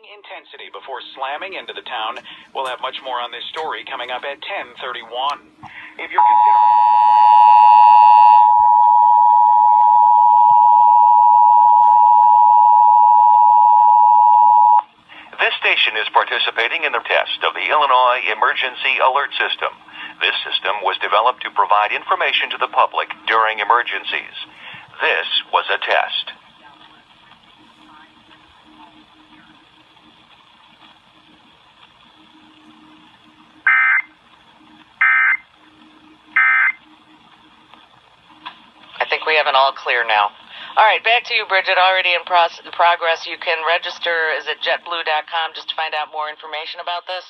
intensity before slamming into the town. We'll have much more on this story coming up at 10:31. If you're considering... This station is participating in the test of the Illinois Emergency Alert System. This system was developed to provide information to the public during emergencies. This was a test. I think we have an all clear now. All right, back to you, Bridget. Already in progress. You can register. Is it jetblue.com just to find out more information about this?